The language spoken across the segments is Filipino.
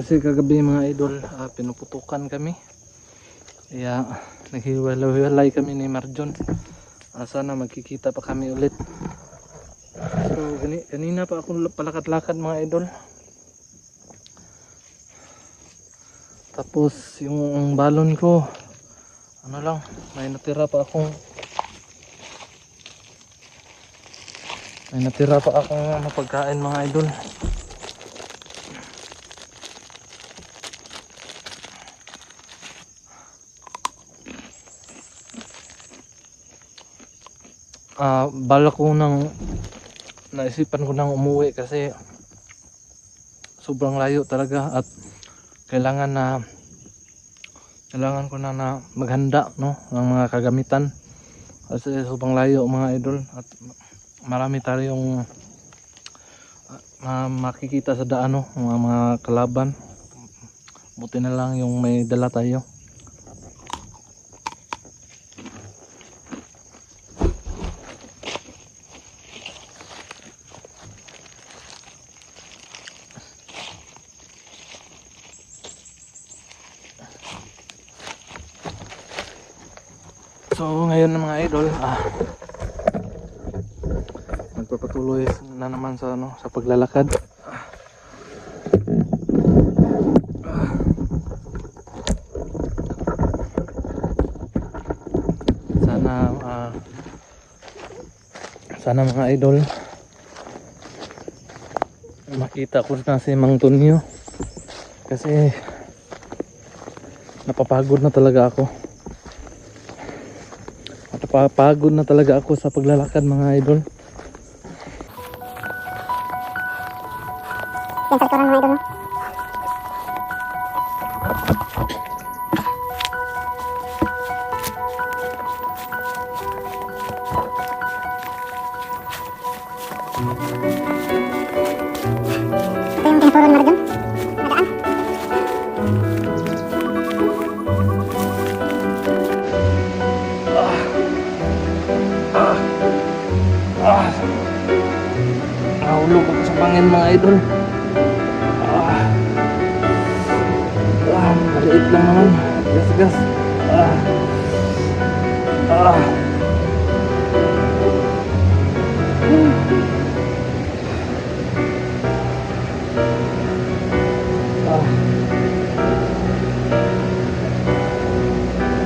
Kasi kagabi mga idol, pinuputukan kami. Kaya naghiwalay kami ni Marjon. Sana magkikita pa kami ulit. So kanina pa ako palakad-lakad mga idol. Tapos yung balon ko, ano lang, may natira pa akong pagkain mga idol. Balak ko naisipan ko nang umuwi kasi sobrang layo talaga at kailangan ko na maghanda ng mga kagamitan kasi sobrang layo mga idol at marami tayong makikita sa daan mga kalaban. Buti na lang yung may dala tayo. So ngayon na mga idol, magpapatuloy na naman sa paglalakad. Sana mga idol makita ko na si Mang Tonyo kasi napapagod na talaga ako. Napapagod na talaga ako sa paglalakad mga idol. Yan sa likuran mga idol. Ito yung tinuturon na rin nadaan. Nahulog ako sa pangin mga idol. Maliit lang naman. Gas.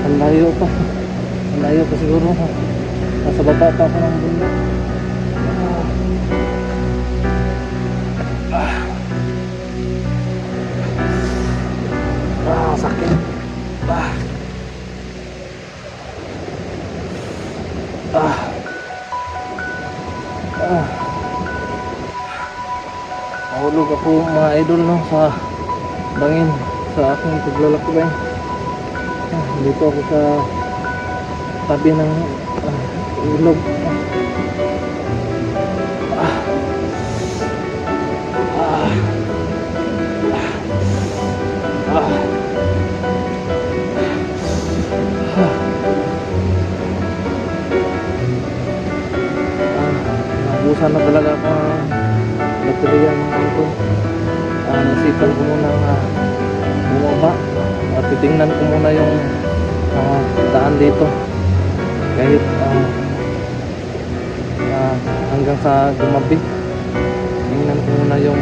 Ang layo pa siguro. Nasa baba pa ako ng bundok. Sakit. Nahulog ako mga idol sa bangin sa aking paglalakbay. Dito ako sa tabi ng ilog. Nabusan na talaga ako ng baterya mga ito. Nasipan ko muna bumaba at titingnan ko muna yung daan dito kahit hanggang sa gumabi. Tingnan ko muna yung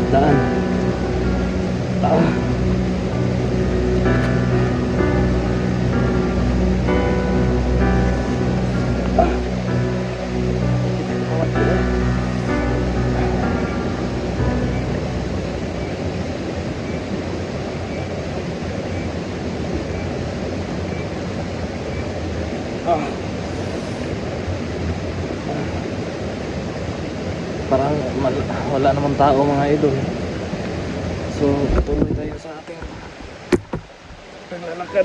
daan. Parang wala namang tao mga idol. So tuloy tayo sa ating paglalakad.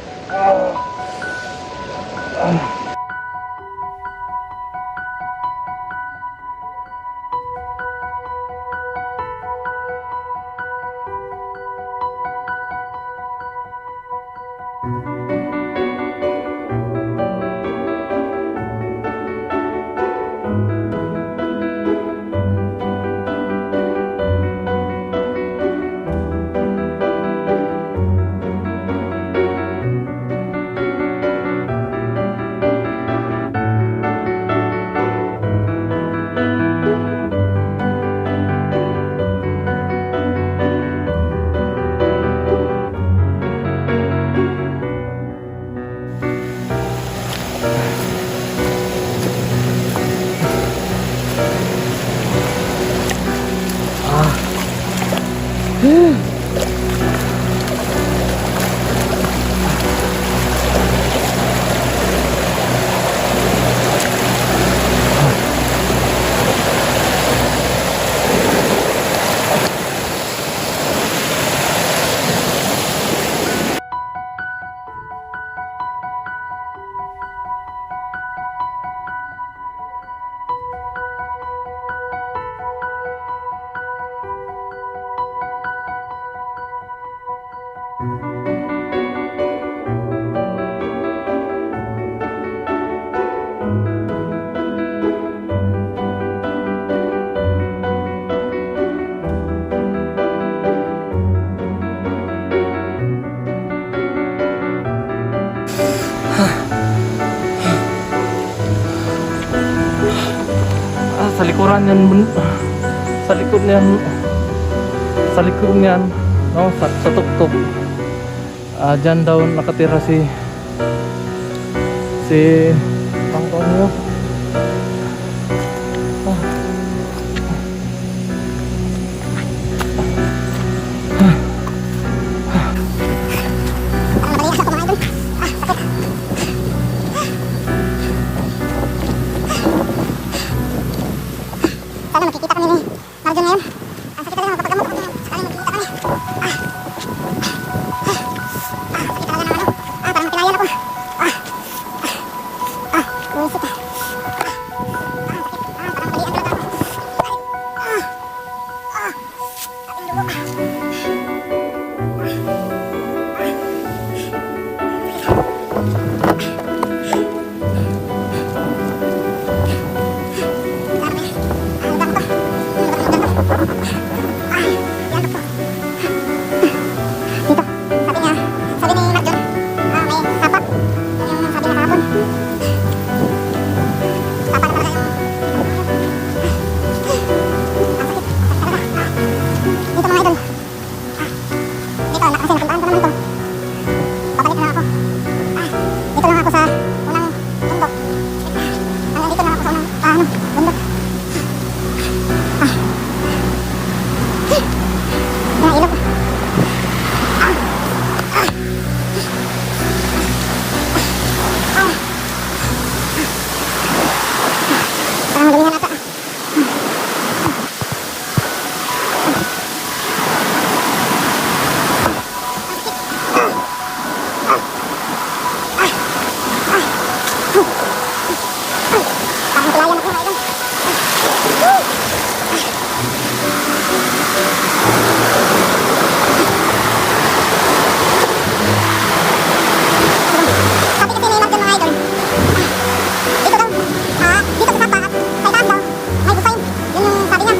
Sa likuran yan, sa likod niyan, sa likod niyan, no, sa tuktok. Diyan daw nakatira si Antonio. Sana makikita kami ni Marjon ngayon. Ang sakit talaga magpapagamot kung sakaling makikita kami. Sakit talaga ng ano. Parang pinayan ako. Buwisit. Sakit. Parang palian talaga ako. Ating dugo. Sabi ni Marjon, may sapat. Yung sabi niya kahapon. Sapat na talaga yung... Ang sakit. Sakit talaga. Dito mga idol. Dito, kasi napuntaan ko naman ito. Babalik na ako. Dito lang ako sa unang bundok. Hanggang dito lang ako sa unang bundok. Mga ilog. Parang magalingan ata. Parang pelayan ako mga idol. Sabi kasi ni Marjon mga idol, dito daw, dito sa sapa at sa itaas daw, may busain. Yun yung sabi niya.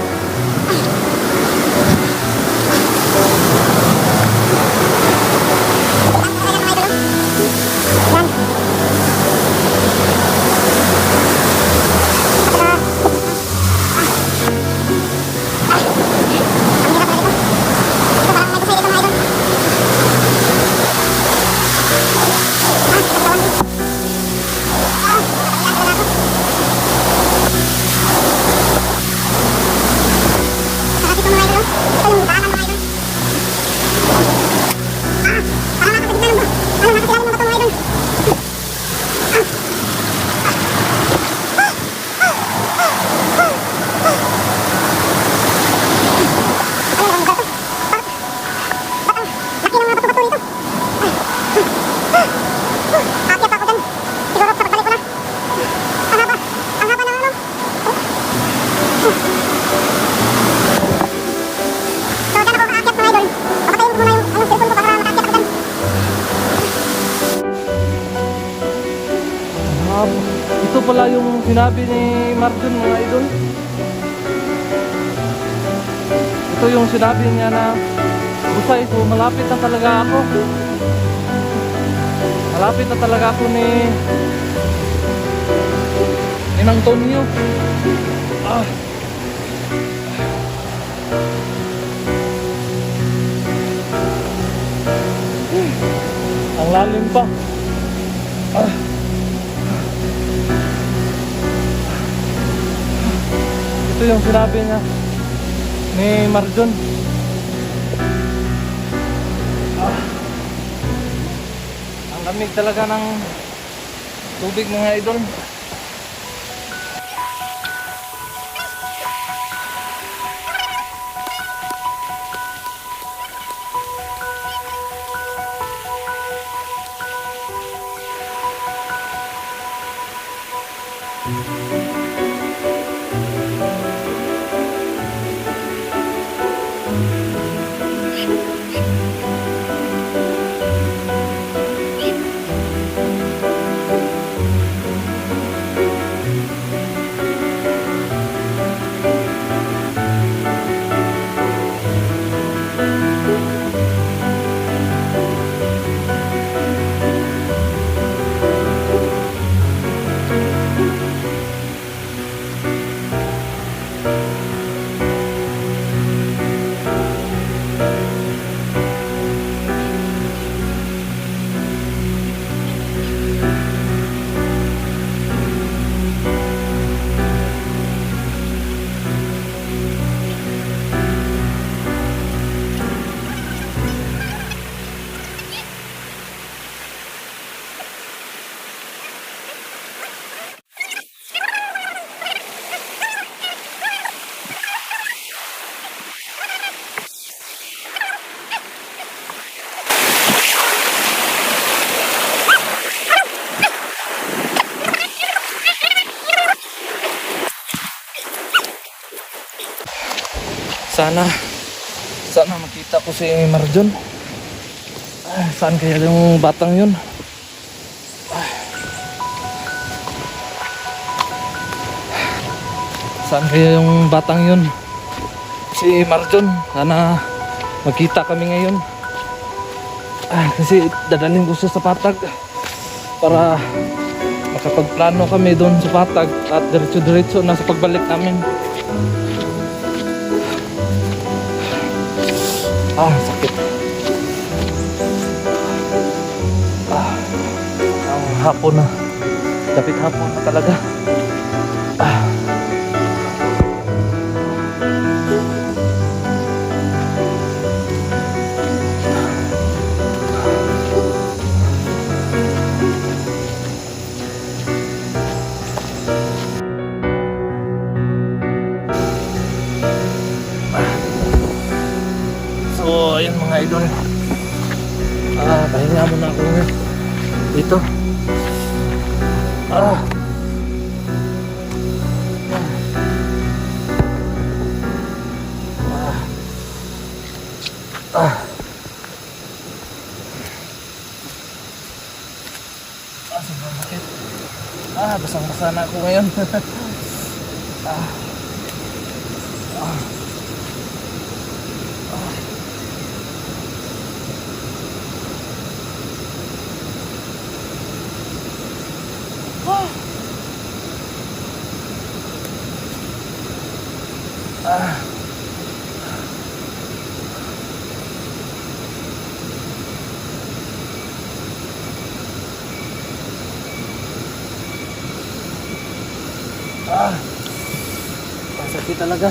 Itaas na talaga mga idol. Yan. Ito pala yung sinabi ni Marjon mga idol. Ito yung sinabi niya na busay, so malapit na talaga ako. Malapit na talaga ako ni Antonio. Ang lalim pa. ito yung sinabi niya ni Marjon. Ang lamig talaga ng tubig mga idol. Sana makita ko si Marjon. Saan kaya yung batang yun? Saan kaya yung batang yun? Si Marjon. Sana magkita kami ngayon. Kasi dadalhin ko siya sa Patag para makapagplano kami doon sa Patag at diretso-diretso na sa pagbalik namin. Sakit. Ang hapon na. Dapit hapon na talaga. So, ayun mga idol. Pahinga muna ako dito. Sobrang sakit. Basang-basa na ako ngayon. Sakit talaga.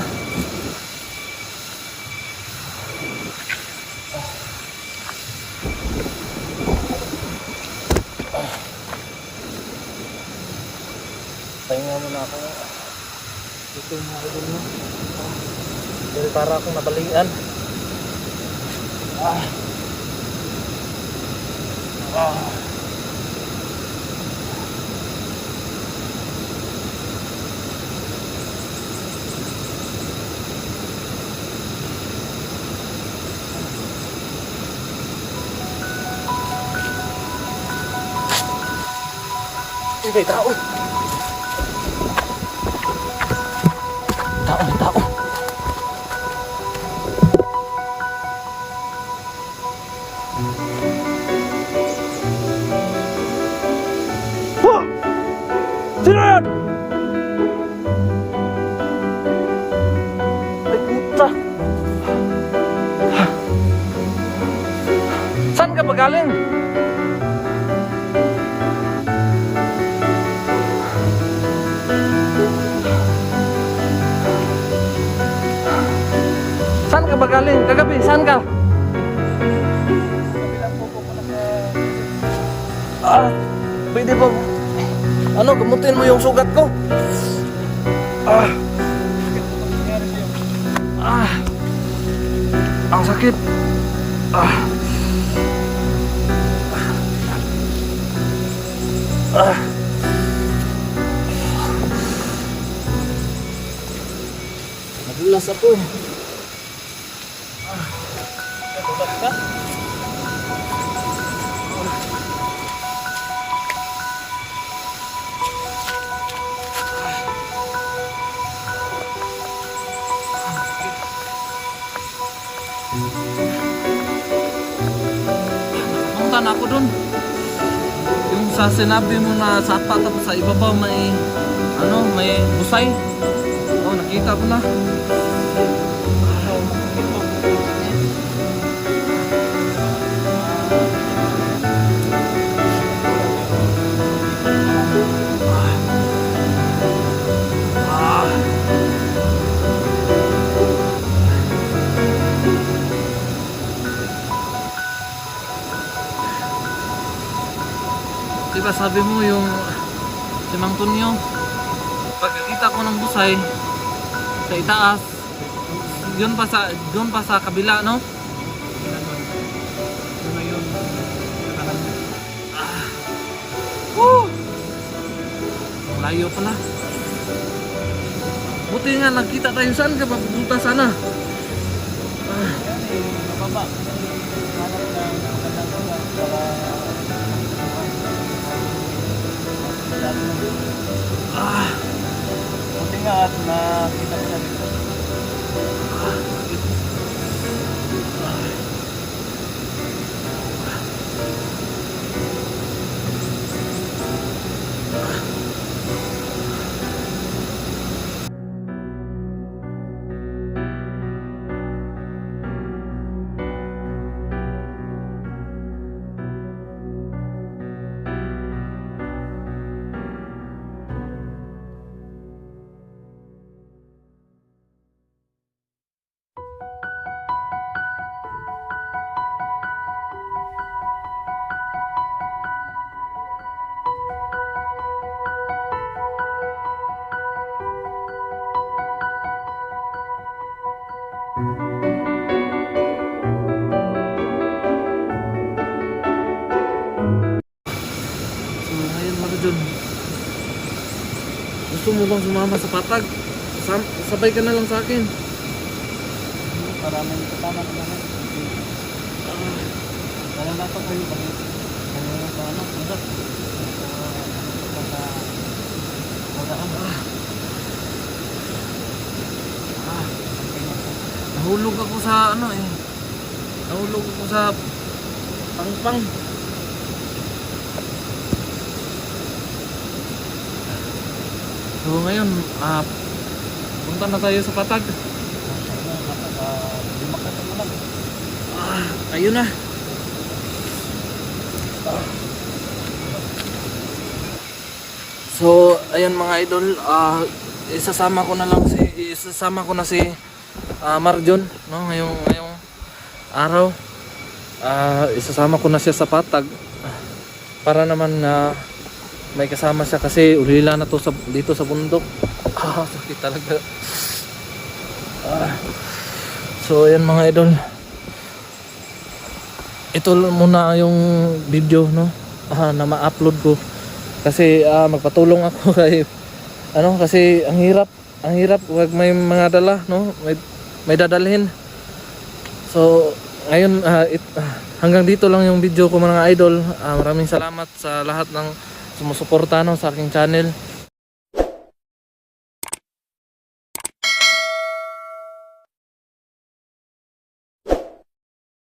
Pahinga muna ako. Ito yung mga idol mo. Dahil para akong nabalian. May tao. Tao. Sino yan? Ay puta. Saan ka ba galing? ba galing? Kagabi, saan ka? Pwede ba? Ano, gamutin mo yung sugat ko? Ang sakit. Nadulas ako. Nadulas ka? Punta na ako dun. Yung sa sinabi mo na sa tapos sa ibabaw may ano, may busay. Oh, nakita ko na. Diba sabi mo yung si Mang Tonyo, pagkakita ko ng busay sa itaas, yun pa sa kabila, no? Woo! Layo pala. Buti nga nagkita tayo, saan ka papunta sana? Mababa. Buti nga at nakita ko na dito. Dun. Gusto mo bang sumama sa patag? Sabay ka na lang sa akin. Maraming kasama na naman. Dalang na ito kayo pag sa ano, sugat. Nahulog ako sa ano eh. Nahulog ako sa pangpang. So ngayon, punta na tayo sa patag. Ayun na. So, ayan mga idol, isasama ko na si Marjon, no, ngayong araw. Isasama ko na siya sa patag para naman may kasama siya kasi ulila na to dito sa bundok. Sakit talaga. So ayan mga idol, ito muna yung video, no, na ma-upload ko kasi magpatulong ako kay kasi ang hirap wag may mga dala, no, may dadalhin. So ngayon hanggang dito lang yung video ko mga idol. Maraming salamat sa lahat ng sumusuporta, no, sa aking channel.